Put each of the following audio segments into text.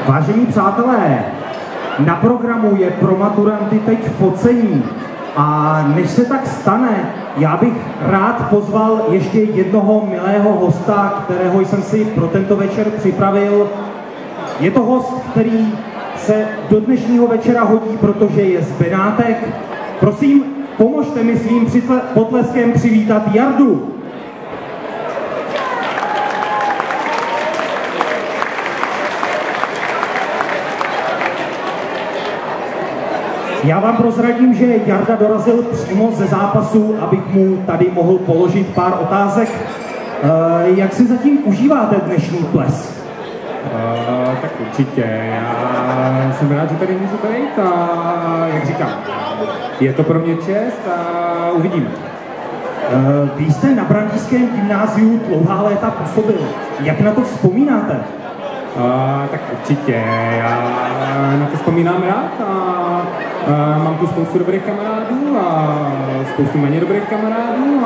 Vážení přátelé, na programu je pro maturanty teď focení a než se tak stane, já bych rád pozval ještě jednoho milého hosta, kterého jsem si pro tento večer připravil. Je to host, který se do dnešního večera hodí, protože je z Benátek. Prosím, pomožte mi svým potleskem přivítat Jardu. Já vám prozradím, že Jarda dorazil přímo ze zápasu, abych mu tady mohl položit pár otázek. Jak si zatím užíváte dnešní ples? Tak určitě. Já jsem rád, že tady můžu být a jak říkám, je to pro mě čest a uvidíme. Vy jste na Brandýském gymnáziu dlouhá léta působil. Jak na to vzpomínáte? Tak určitě. Já na to vzpomínám rád a mám tu spoustu dobrých kamarádů a spoustu méně dobrých kamarádů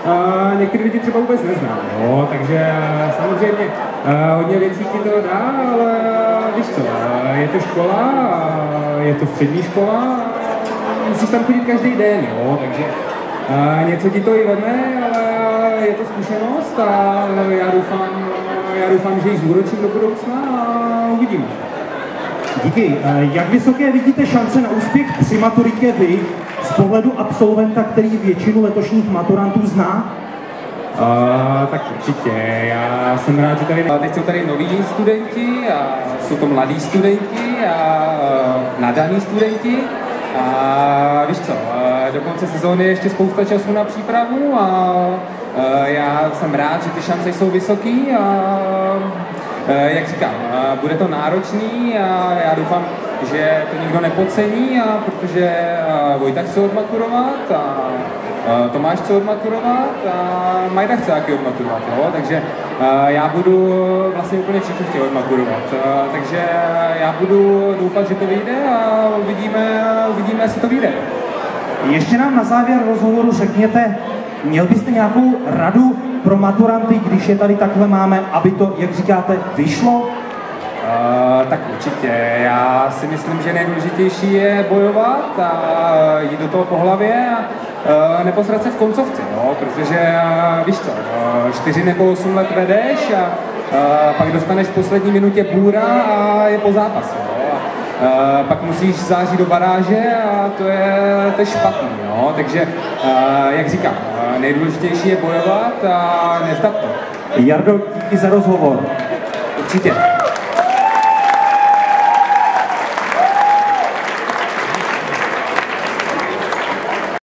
a některé lidi třeba vůbec neznám, jo? Takže samozřejmě hodně věcí ti to dá, ale víš co, je to škola, je to střední škola, musíš tam chodit každý den, jo? Takže něco ti to i veme, ale je to zkušenost a já doufám, že ji zúročím do budoucna a uvidíme. Díky. Jak vysoké vidíte šance na úspěch při maturitě vy z pohledu absolventa, který většinu letošních maturantů zná? Tak určitě. Já jsem rád, že tady teď jsou tady noví studenti a jsou to mladí studenti a nadaní studenti. A víš co, do konce sezóny je ještě spousta času na přípravu a já jsem rád, že ty šance jsou vysoký a jak říkám, bude to náročný a já doufám, že to nikdo nepodcení, protože Vojta chce odmaturovat a Tomáš chce odmaturovat a Majda chce taky odmaturovat, jo? Takže já budu vlastně úplně všichni chtěli odmaturovat, takže já budu doufat, že to vyjde a uvidíme, jestli to vyjde. Ještě nám na závěr rozhovoru řekněte, měl byste nějakou radu pro maturanty, když je tady takhle máme, aby to, jak říkáte, vyšlo? Tak určitě. Já si myslím, že nejdůležitější je bojovat a jít do toho po hlavě a neposrat se v koncovce, jo? Protože víš co, 4 nebo 8 let vedeš a pak dostaneš v poslední minutě bůra a je po zápase. Jo? Pak musíš zážít do baráže a to je špatný. Jo? Takže, jak říkám, nejdůležitější je bojovat a nevzdat to. Jardo, díky za rozhovor. Určitě.